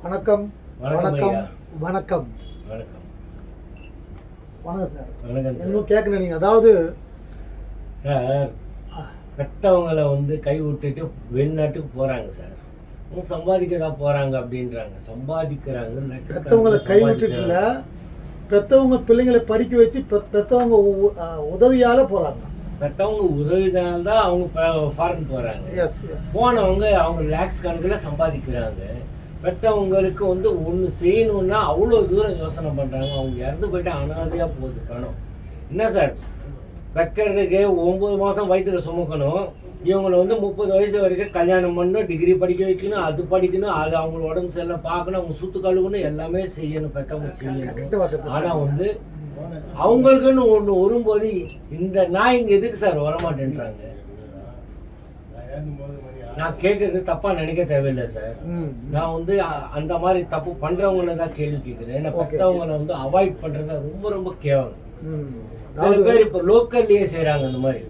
வணக்கம் வணக்கம் வணக்கம் வணக்கம் வணக்கம் சார். வணக்கம் சார். இன்னும் கேட்கணும் நீங்கள், அதாவது சார், பெற்றவங்களை கை விட்டுட்டு வெளிநாட்டுக்கு போகிறாங்க சார். சம்பாதிக்கதா போகிறாங்க அப்படின்றாங்க. சம்பாதிக்கிறாங்க. பெற்றவங்களை கை விட்டுட்டுல பெற்றவங்க பிள்ளைங்களை படிக்க வச்சு பெற்றவங்க உதவியால் போகிறாங்க. பெற்றவங்க உதவிதால் தான் அவங்க ஃபாரின் போகிறாங்க. Yes yes. போனவங்க அவங்க லேக்ஸ் கணக்கில் சம்பாதிக்கிறாங்க. பெற்றவங்களுக்கு ஒன்று செய்யணுன்னா அவ்வளோ தூரம் யோசனை பண்ணுறாங்க. அவங்க இறந்து போயிட்டு அனாதையாக போகுது பணம். என்ன சார், வைக்கிறதுக்கு 9 மாதம் வயிற்றுல சுமக்கணும். இவங்களை 30 வயசு வரைக்கும் கல்யாணம் பண்ணணும், டிகிரி படிக்க வைக்கணும், அது படிக்கணும், அது அவங்க உடம்பு சரியில்லை பார்க்கணும், அவங்க சுற்று கழுவணும், எல்லாமே செய்யணும், பெற்றவங்க செய்யணும். ஆனால் அவங்களுக்குன்னு ஒன்று வரும்போது இந்த நான் இங்கே எதுக்கு சார் வரமாட்டேன்றாங்க. நான் கேட்கறது தப்பாக நினைக்க தேவையில்லை சார். நான் அந்த மாதிரி தப்பு பண்ணுறவங்கள தான் கேள்வி கேட்குறேன். ஏன்னா பெற்றவங்களை அவாய்ட் பண்ணுறது ரொம்ப ரொம்ப கேவலம். சில பேர் இப்போ லோக்கல்லையே செய்கிறாங்க அந்த மாதிரி.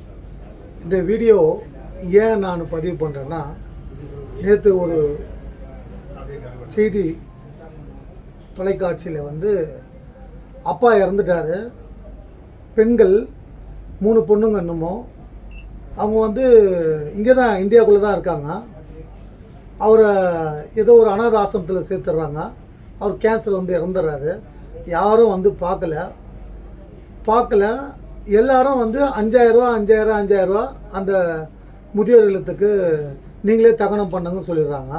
இந்த வீடியோ ஏன் நான் பதிவு பண்ணுறேன்னா, நேற்று ஒரு செய்தி தொலைக்காட்சியில் அப்பா இறந்துட்டார். பெண்கள் 3 பொண்ணுங்க என்னமோ, அவங்க இங்கே தான் இந்தியாவுக்குள்ளே தான் இருக்காங்க. அவரை ஏதோ ஒரு அனாத ஆசிரமத்தில் சேர்த்துடுறாங்க. அவர் கேன்சர் இறந்துடுறாரு. யாரும் பார்க்கல. எல்லாரும் 5000 அந்த முதியோர் இல்லத்துக்கு நீங்களே தகனம் பண்ணுங்கன்னு சொல்லிடுறாங்க.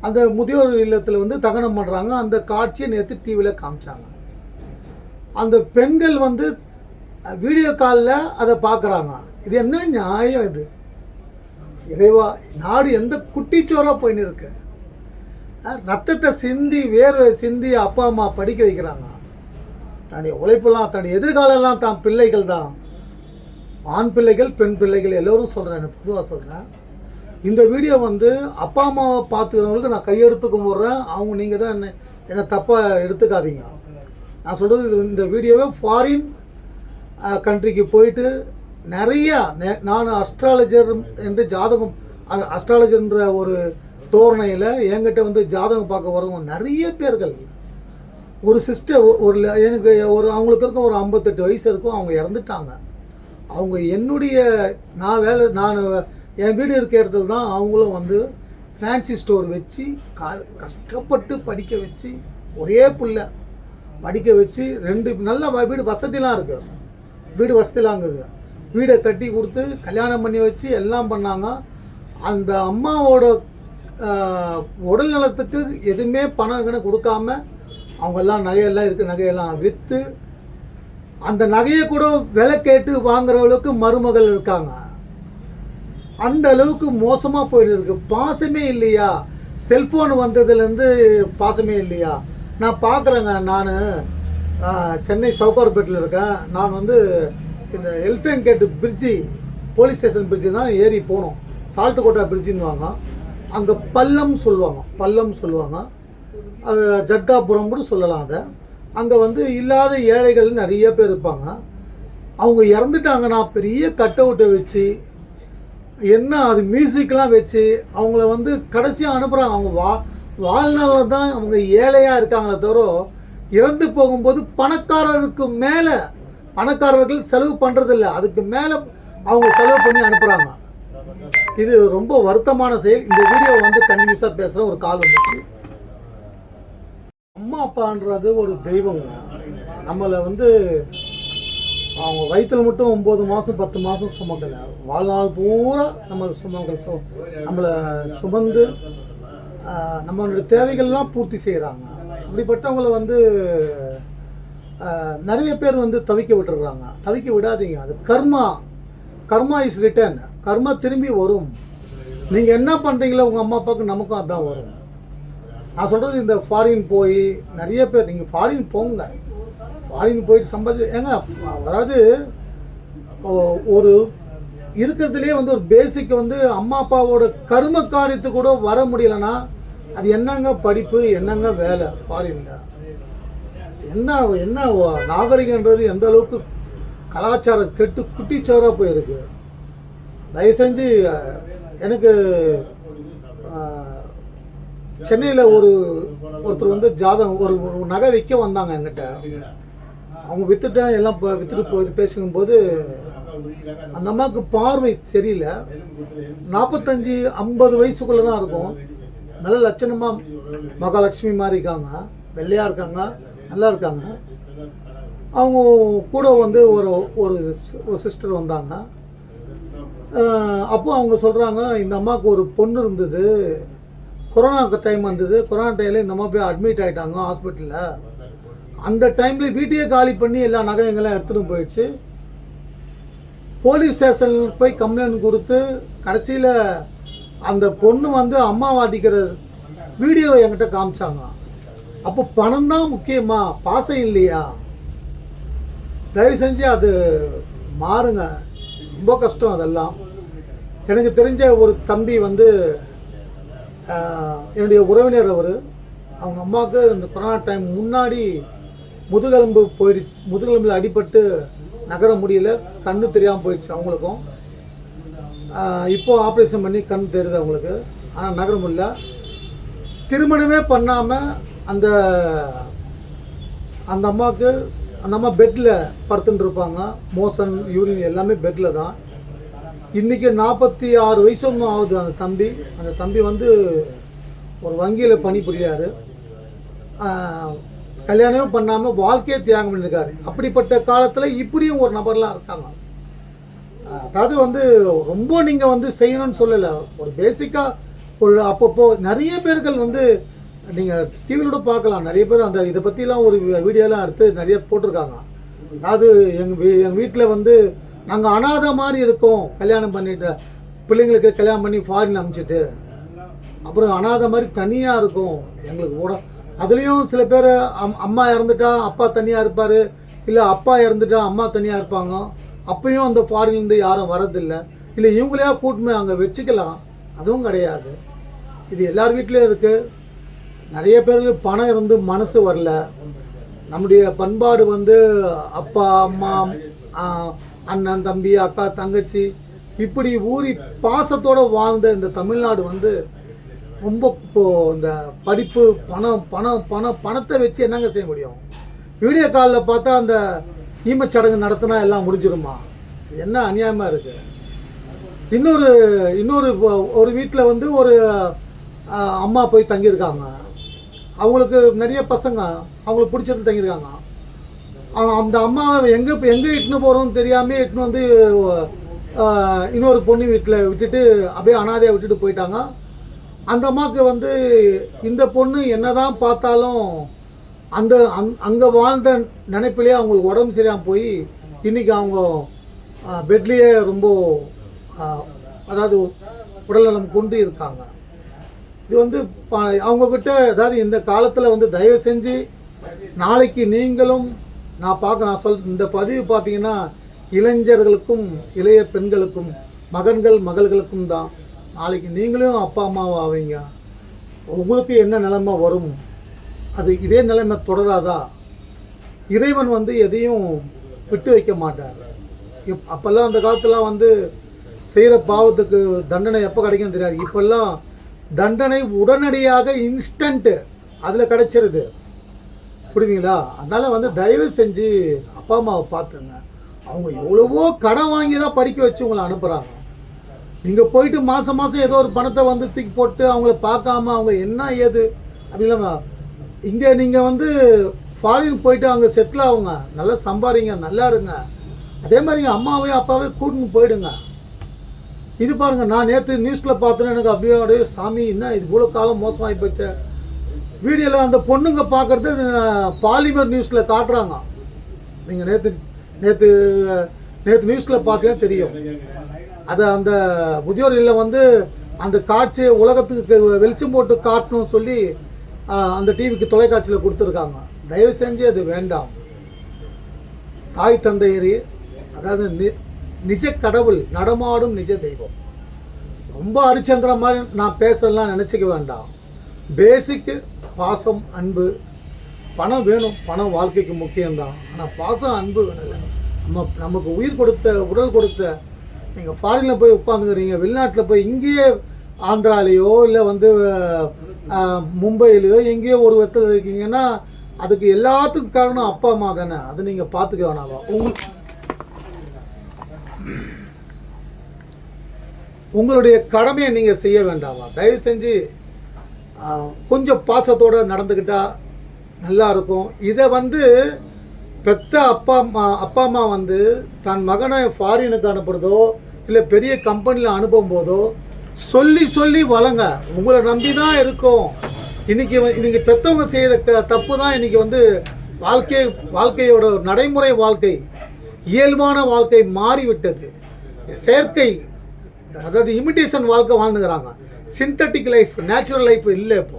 அந்த முதியோர் இல்லத்தில் தகனம் பண்ணுறாங்க. அந்த காட்சியை நேற்று டிவியில் காமிச்சாங்க. அந்த பெண்கள் வீடியோ காலில் அதை பார்க்குறாங்க. இது என்ன நியாயம்? இது இறைவா, நாடு எந்த குட்டிச்சோராக போயின்னு இருக்கு. ரத்தத்தை சிந்தி வேர்வை சிந்தி அப்பா அம்மா படிக்க வைக்கிறாங்க. தன்னுடைய உழைப்பெல்லாம் தன்னுடைய எதிர்காலம்லாம் தான் பிள்ளைகள் தான். ஆண் பிள்ளைகள் பெண் பிள்ளைகள் எல்லோரும் சொல்கிறேன், நான் பொதுவாக சொல்கிறேன். இந்த வீடியோ அப்பா அம்மாவை பார்த்துக்கிறவங்களுக்கு நான் கையெடுத்து கும்பிட்றேன். அவங்க நீங்கள் தான் என்னை தப்பாக எடுத்துக்காதீங்க. நான் சொல்கிறது, இந்த வீடியோவை ஃபாரின் கண்ட்ரிக்கு போயிட்டு நிறையா நான் அஸ்ட்ராலஜர் என்று ஜாதகம் அஸ்ட்ராலஜர்ன்ற ஒரு தோரணையில் என்கிட்ட ஜாதகம் பார்க்க வரவங்க நிறைய பேர்கள். ஒரு சிஸ்டர் எனக்கு அவங்களுக்கு இருக்கும் ஒரு 58 வயசு இருக்கும். அவங்க இறந்துட்டாங்க. அவங்க என்னுடைய நான் என் வீடு இருக்க இடத்துல தான் அவங்களும் ஃபேன்சி ஸ்டோர் வச்சு கஷ்டப்பட்டு படிக்க வச்சு, ஒரே பிள்ளை படிக்க வச்சு 2 நல்ல வீடு வசதிலாம் இருக்குது. வீடு வசதிலாங்குது. வீடை கட்டி கொடுத்து கல்யாணம் பண்ணி வச்சு எல்லாம் பண்ணாங்க. அந்த அம்மாவோட உடல் நலத்துக்கு எதுவுமே பணம் கொடுக்காம அவங்கெல்லாம் நகையெல்லாம் இருக்குது, நகையெல்லாம் விற்று அந்த நகையை கூட விலை கேட்டு வாங்குற அளவுக்கு மருமகள் இருக்காங்க. அந்த அளவுக்கு மோசமாக போயிட்டு இருக்கு. பாசமே இல்லையா? செல்ஃபோன் வந்ததுலேருந்து பாசமே இல்லையா? நான் பார்க்குறேங்க. நான் சென்னை சவுகார்பேட்டில் இருக்கேன். நான் இந்த எலிஃபென்ட் கேட்டு பிரிட்ஜி, போலீஸ் ஸ்டேஷன் பிரிட்ஜு தான் ஏறி போனோம். சால்ட்டுக்கோட்டா பிரிட்ஜின்னு வாங்க. அங்கே பல்லம் சொல்லுவாங்க. அது ஜட்காபுரம் கூட சொல்லலாம். அதை அங்கே இல்லாத ஏழைகள் நிறைய பேர் இருப்பாங்க. அவங்க இறந்துட்டாங்கன்னா பெரிய கட் அவுட்டை வச்சு என்ன அது மியூசிக்லாம் வச்சு அவங்கள கடைசியாக அனுப்புகிறாங்க. அவங்க வாழ்நாளில் தான் அவங்க ஏழையாக இருக்காங்களே தவிர, இறந்து போகும்போது பணக்காரர்கள் செலவு பண்ணுறதில்ல, அதுக்கு மேலே அவங்க செலவு பண்ணி அனுப்புகிறாங்க. இது ரொம்ப வருத்தமான செயல். இந்த வீடியோ கண்டினியூஸாக பேசுகிற ஒரு கால் வந்துச்சு. அம்மா அப்பான்றது ஒரு தெய்வங்க. நம்மளை அவங்க வயிற்றில் மட்டும் 9 மாதம் 10 மாதம் சுமக்கலை, வாழ்நாள் பூரா நம்மளை நம்மளை சுமந்து நம்மளுடைய தேவைகள்லாம் பூர்த்தி செய்கிறாங்க. அப்படிப்பட்டவங்களை நிறைய பேர் தவிக்க விட்டுடுறாங்க. தவிக்க விடாதீங்க. அது கர்மா இஸ் ரிட்டர்ன். கர்மா திரும்பி வரும். நீங்கள் என்ன பண்ணுறீங்களோ உங்கள் அம்மா அப்பாவுக்கு நமக்கும் அதுதான் வரும். நான் சொல்கிறது, இந்த ஃபாரின் போய் நிறைய பேர், நீங்கள் ஃபாரின் போங்க, ஃபாரின் போயிட்டு சம்பாதிச்சு அதாவது ஒரு இருக்கிறதுலே ஒரு பேசிக் அம்மா அப்பாவோட கர்ம காரியத்து கூட வர முடியலைன்னா அது என்னங்க படிப்பு, என்னங்க வேலை? ஃபாரினில் என்ன நாகரிகன்றது எந்த அளவுக்கு கலாச்சாரம் கெட்டு குட்டிச்சோராக போயிருக்கு. தயவு செஞ்சு எனக்கு சென்னையில் ஒருத்தர் வந்து ஜாதகம் ஒரு நகை விற்க வந்தாங்க என்கிட்ட. அவங்க விற்றுட்டேன் எல்லாம் இப்போ விற்றுட்டு போய் பேசும்போது அந்த அம்மாவுக்கு பார்வை தெரியல, 45-50 வயசுக்குள்ளே தான் இருக்கும். நல்ல லட்சணமாக மகாலட்சுமி மாதிரி இருக்காங்க, வெள்ளையாக இருக்காங்க, நல்லா இருக்காங்க. அவங்க கூட வந்து ஒரு சிஸ்டர் வந்தாங்க. அப்போ அவங்க சொல்கிறாங்க, இந்த அம்மாவுக்கு ஒரு பொண்ணு இருந்தது, கொரோனா டைம் வந்தது, கொரோனா டைமில் இந்த அம்மா போய் அட்மிட் ஆகிட்டாங்க ஹாஸ்பிட்டலில். அந்த டைமில் வீட்டையே காலி பண்ணி எல்லா நகைங்கெல்லாம் எடுத்துகிட்டு போயிடுச்சு. போலீஸ் ஸ்டேஷனில் போய் கம்ப்ளைண்ட் கொடுத்து கடைசியில் அந்த பொண்ணு வந்து அம்மா வாட்டிக்கிற வீடியோவை என்கிட்ட காமிச்சாங்க. அப்போ பணம் தான் முக்கியமா, பாசம் இல்லையா? தயவு செஞ்சு அது மாறுங்க, ரொம்ப கஷ்டம் அதெல்லாம். எனக்கு தெரிஞ்ச ஒரு தம்பி வந்து என்னுடைய உறவினர் அவர், அவங்க அம்மாவுக்கு இந்த கொரோனா டைம் முன்னாடி முதுகெலும்பில் அடிபட்டு நகர முடியல, கண்ணு தெரியாமல் போயிடுச்சு அவங்களுக்கும். இப்போது ஆப்ரேஷன் பண்ணி கண் தெரியுது அவங்களுக்கு, ஆனால் நகர முடியல. திருமணமே பண்ணாமல் அந்த அம்மாவுக்கு அந்த அம்மா பெட்டில் படுத்துட்டு இருப்பாங்க, மோஷன் யூரின் எல்லாமே பெட்டில் தான். இன்றைக்கி 46 வயசு ஒன்றும் ஆகுது அந்த தம்பி வந்து ஒரு வங்கியில் பணிபுரியார். கல்யாணமே பண்ணாமல் வாழ்க்கையே தியாகம் பண்ணியிருக்காரு. அப்படிப்பட்ட காலத்தில் இப்படியும் ஒரு நபர்லாம் இருக்காங்க. அதாவது வந்து ரொம்ப நீங்கள் வந்து செய்யணும்னு சொல்லலை, ஒரு பேசிக்காக ஒரு அப்பப்போ நிறைய பேர்கள் வந்து நீங்கள் டிவியோட பார்க்கலாம், நிறைய பேர் அந்த இதை பற்றிலாம் ஒரு வீடியோலாம் எடுத்து நிறைய போட்டிருக்காங்க. அதாவது எங்கள் வீட்டில் வந்து நாங்கள் அனாதை மாதிரி இருக்கோம், கல்யாணம் பண்ணிட்டு பிள்ளைங்களுக்கு கல்யாணம் பண்ணி ஃபாரின் அனுப்பிச்சிட்டு அப்புறம் அனாதை மாதிரி தனியாக இருக்கும் எங்களுக்கு கூட. அதுலேயும் சில பேர் அம்மா இறந்துட்டா அப்பா தனியாக இருப்பார், இல்லை அப்பா இறந்துட்டா அம்மா தனியாக இருப்பாங்க. அப்பயும் அந்த ஃபாரின்லேருந்து யாரும் வரதில்லை, இல்லை இவங்களையா கூட்டுமே அங்கே வச்சுக்கலாம், அதுவும் கிடையாது. இது எல்லார் வீட்லேயும் இருக்குது. நிறைய பேருக்கு பணம் இருந்து மனசு வரல. நம்முடைய பண்பாடு வந்து அப்பா அம்மா அண்ணன் தம்பி அக்கா தங்கச்சி இப்படி ஊறி பாசத்தோடு வாழ்ந்த இந்த தமிழ்நாடு வந்து ரொம்ப இப்போது இந்த படிப்பு பணத்தை வச்சு என்னங்க செய்ய முடியும்? வீடியோ காலில் பார்த்தா அந்த ஈமச்சடங்கு நடத்தினா எல்லாம் முடிஞ்சிருமா? என்ன அநியாயமாக இருக்குது. இன்னொரு வீட்டில் வந்து ஒரு அம்மா போய் தங்கியிருக்காங்க. அவங்களுக்கு நிறைய பசங்க, அவங்களுக்கு பிடிச்சது தங்கியிருக்காங்க. அந்த அம்மாவை எங்கே இட்டுன்னு போகிறோன்னு தெரியாமல் இட்டுன்னு வந்து இன்னொரு பொண்ணு வீட்டில் விட்டுட்டு அப்படியே அனாதையாக விட்டுட்டு போயிட்டாங்க. அந்த அம்மாவுக்கு வந்து இந்த பொண்ணு என்ன தான் பார்த்தாலும் அங்கே வாழ்ந்த நினைப்பிலே அவங்களுக்கு உடம்பு சரியாமல் போய் இன்றைக்கி அவங்க பெட்லேயே ரொம்ப அதாவது உடல்நலம் கொண்டு இருக்காங்க. இது வந்து அவங்கக்கிட்ட அதாவது இந்த காலத்தில் வந்து தயவு செஞ்சு நாளைக்கு நீங்களும் நான் இந்த பதிவு பார்த்தீங்கன்னா இளைஞர்களுக்கும் இளைய பெண்களுக்கும் மகள்களுக்கும் தான். நாளைக்கு நீங்களும் அப்பா அம்மாவும் ஆவீங்க. உங்களுக்கு என்ன நிலைமை வரும்? அது இதே நிலைமை தொடராதா? இறைவன் வந்து எதையும் விட்டு வைக்க மாட்டார். அப்போல்லாம் அந்த காலத்துலாம் வந்து செய்கிற பாவத்துக்கு தண்டனை எப்போ கிடைக்கும் தெரியாது. இப்போல்லாம் தண்டனை உடனடியாக இன்ஸ்டண்ட்டு அதில் கிடைச்சிருது, புரியுதுங்களா? அதனால் வந்து தயவு செஞ்சு அப்பா அம்மாவை பார்த்துங்க. அவங்க எவ்வளவோ கடன் வாங்கி தான் படிக்க வச்சு உங்களை அனுப்புகிறாங்க. நீங்கள் போயிட்டு மாதம் ஏதோ ஒரு பணத்தை வந்து தூக்கி போட்டு அவங்கள பார்க்காம அவங்க என்ன ஏது அப்படின்னா, இங்கே நீங்கள் வந்து ஃபாரின் போயிட்டு அங்கே செட்டில் ஆகுங்க, நல்லா சம்பாதிங்க, நல்லா இருங்க. அதே மாதிரி அம்மாவையும் அப்பாவையும் கூட்டின்னு போயிடுங்க. இது பாருங்கள், நான் நேற்று நியூஸில் பார்த்தேன்னு எனக்கு அப்படியே சாமி என்ன இது இவ்வளோ காலம் மோசமாகி போச்சு. வீடியோவில் அந்த பொண்ணுங்க பார்க்குறது பாலிமர் நியூஸில் காட்டுறாங்க. நீங்கள் நேற்று நியூஸில் பார்த்தீங்கன்னா தெரியும். அதை அந்த முதியோர் இல்லம் வந்து அந்த காட்சியை உலகத்துக்கு வெளிச்சம் போட்டு காட்டணும்னு சொல்லி அந்த டிவிக்கு தொலைக்காட்சியில் கொடுத்துருக்காங்க. தயவு செஞ்சு அது வேண்டாம். தாய் தந்தையர் அதாவது நிஜ கடவுள், நடமாடும் நிஜ தெய்வம். ரொம்ப ஹரிச்சந்திர மாதிரி நான் பேசலாம் நினச்சிக்க வேண்டாம். பேசிக்கு பாசம், அன்பு, பணம் வேணும், பணம் வாழ்க்கைக்கு முக்கியம்தான். ஆனால் பாசம் அன்பு வேணும். நமக்கு உயிர் கொடுத்த உடல் கொடுத்த நீங்கள் ஃபாரினில் போய் உட்காந்துக்கிறீங்க, வெளிநாட்டில் போய் இங்கேயே ஆந்திராலேயோ இல்லை வந்து மும்பையிலையோ எங்கேயோ ஒரு இடத்துல இருக்கீங்கன்னா அதுக்கு எல்லாத்துக்கும் காரணம் அப்பா அம்மா தானே. அது நீங்கள் பார்த்துக்க வேணாமா? உங்களுடைய கடமையை நீங்கள் செய்ய வேண்டாமா? தயவு செஞ்சு கொஞ்சம் பாசத்தோடு நடந்துக்கிட்டால் நல்லா இருக்கும். இதை வந்து பெத்த அப்பா அம்மா வந்து தன் மகனை ஃபாரினுக்கு அனுப்புறதோ இல்லை பெரிய கம்பெனியில் அனுப்பும் போதோ சொல்லி வளங்க. உங்களை நம்பி தான் இருக்கும். இன்றைக்கி நீங்கள் பெற்றவங்க செய்த தப்பு தான் இன்றைக்கி வந்து வாழ்க்கையோட நடைமுறை வாழ்க்கை, இயல்பான வாழ்க்கை மாறிவிட்டது. செயற்கை, அதாவது இமிட்டேஷன் வாழ்க்கை வாழ்ந்துக்கிறாங்க. சிந்தட்டிக் லைஃப், நேச்சுரல் லைஃப் இல்லை. இப்போ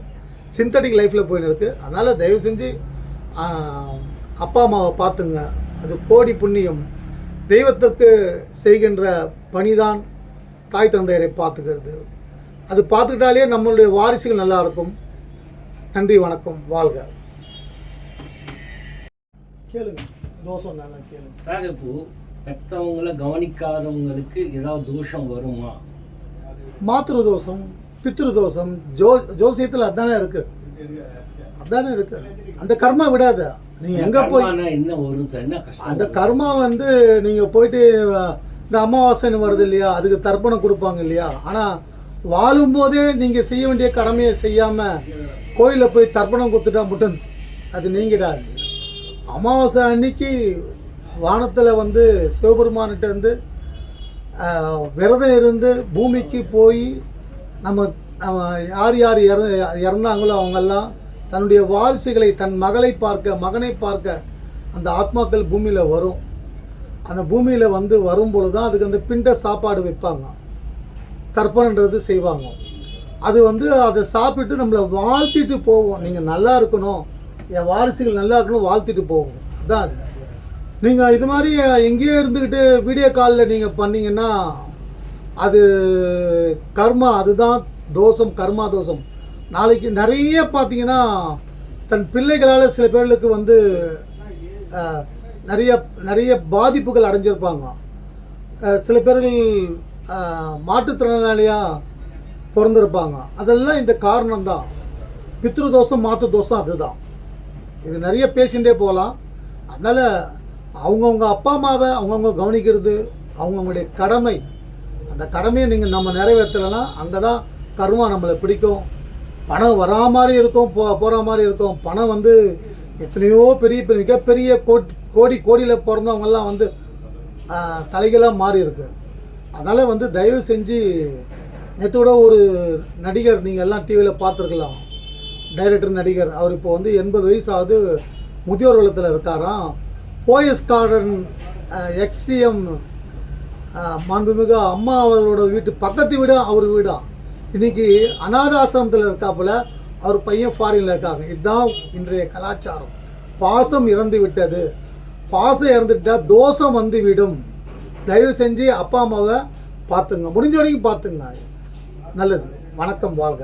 சிந்தட்டிக் லைஃப்பில் போயின்னு இருக்குது. அதனால் தயவு செஞ்சு அப்பா அம்மாவை பார்த்துங்க. அது கோடி புண்ணியம். தெய்வத்திற்கு செய்கின்ற பணிதான் தாய் தந்தையரை பார்த்துக்கிறது. அது பார்த்துக்கிட்டாலே நம்மளுடைய வாரிசுகள் நல்லா இருக்கும். நன்றி, வணக்கம், வாழ்க. கேளுங்க, தோஷம் தானே கேளுங்க சார். இப்போ பெற்றவங்களை கவனிக்காதவங்களுக்கு ஏதாவது தோஷம் வருமா? மாத்திரு தோஷம், பித்ரு தோஷம் ஜோசியத்தில் அதானே இருக்கு. அந்த கர்மா விடாத. நீங்கள் எங்கே போய் என்ன வரும் சார்? என்ன கஷ்டம்? அந்த கர்மா வந்து நீங்கள் போயிட்டு இந்த அமாவாசைன்னு வருது இல்லையா, அதுக்கு தர்ப்பணம் கொடுப்பாங்க இல்லையா. ஆனால் வாழும்போதே நீங்கள் செய்ய வேண்டிய கடமையை செய்யாமல் கோயிலில் போய் தர்ப்பணம் கொடுத்துட்டா மட்டும் அது நீங்கிடாது. அமாவாசை அன்னைக்கு வானத்தில் வந்து சிவபெருமான்கிட்ட இருந்து விரதம் இருந்து பூமிக்கு போய் நம்ம யார் இறந்தாங்களோ அவங்கெல்லாம் தன்னுடைய வாரிசுகளை, தன் மகளை பார்க்க, மகனை பார்க்க அந்த ஆத்மாக்கள் பூமியில் வரும். அந்த பூமியில் வந்து வரும்பொழுது தான் அதுக்கு அந்த பிண்ட சாப்பாடு வைப்பாங்க, தர்ப்பணன்றது செய்வாங்க. அது வந்து அதை சாப்பிட்டு நம்மளை வாழ்த்திட்டு போவோம். நீங்கள் நல்லா இருக்கணும், என் வாரிசுகள் நல்லா இருக்கணும், வாழ்த்திட்டு போவோம். அதுதான் அது. நீங்கள் இது மாதிரி எங்கேயோ இருந்துக்கிட்டு வீடியோ காலில் நீங்கள் பண்ணிங்கன்னா அது கர்மா, அதுதான் தோஷம், கர்மா தோஷம். நாளைக்கு நிறைய பார்த்தீங்கன்னா தன் பிள்ளைகளால் சில பேர்களுக்கு வந்து நிறைய பாதிப்புகள் அடைஞ்சிருப்பாங்க. சில பேர்கள் மாற்றுத்திறனாளியாக பிறந்திருப்பாங்க. அதெல்லாம் இந்த காரணம்தான். பித்ரு தோஷம், மாற்று தோஷம், அதுதான். இது நிறைய பேசிகிட்டே போகலாம். அதனால் அவங்கவுங்க அப்பா அம்மாவை அவங்கவுங்க கவனிக்கிறது அவங்கவுங்களுடைய கடமை. அந்த கடமையை நீங்கள் நம்ம நிறைவேற்றலைன்னா அங்கே தான் கர்மா நம்மளை பிடிக்கும். பணம் வரா மாதிரி இருக்கும், போகிற மாதிரி இருக்கும். பணம் வந்து எத்தனையோ மிகப்பெரிய கோடியில் பிறந்தவங்கெல்லாம் வந்து தலைகளாக மாறி இருக்கு. அதனால் வந்து தயவு செஞ்சு நேற்றோட ஒரு நடிகர் நீங்கள் எல்லாம் டிவியில் பார்த்துருக்கலாம், டைரக்டர் நடிகர். அவர் இப்போ வந்து 80 வயசாவது, முதியோர் இல்லத்தில் இருக்காராம். போயஸ் கார்டன் எக்ஸிஎம் மாண்புமிகு அம்மா அவரோட வீட்டு பக்கத்து வீடு அவர் வீடா. இன்றைக்கி அநாத ஆசிரமத்தில் இருக்காப்புல, அவர் பையன் ஃபாரினில் இருக்காங்க. இதுதான் இன்றைய கலாச்சாரம். பாசம் இறந்து விட்டது. பாசம் இறந்துட்டால் தோஷம் வந்து விடும். தயவு செஞ்சு அப்பா அம்மாவை பார்த்துங்க, முடிஞ்ச வரைக்கும் பார்த்துங்க. நல்லது. வணக்கம், வாழ்க.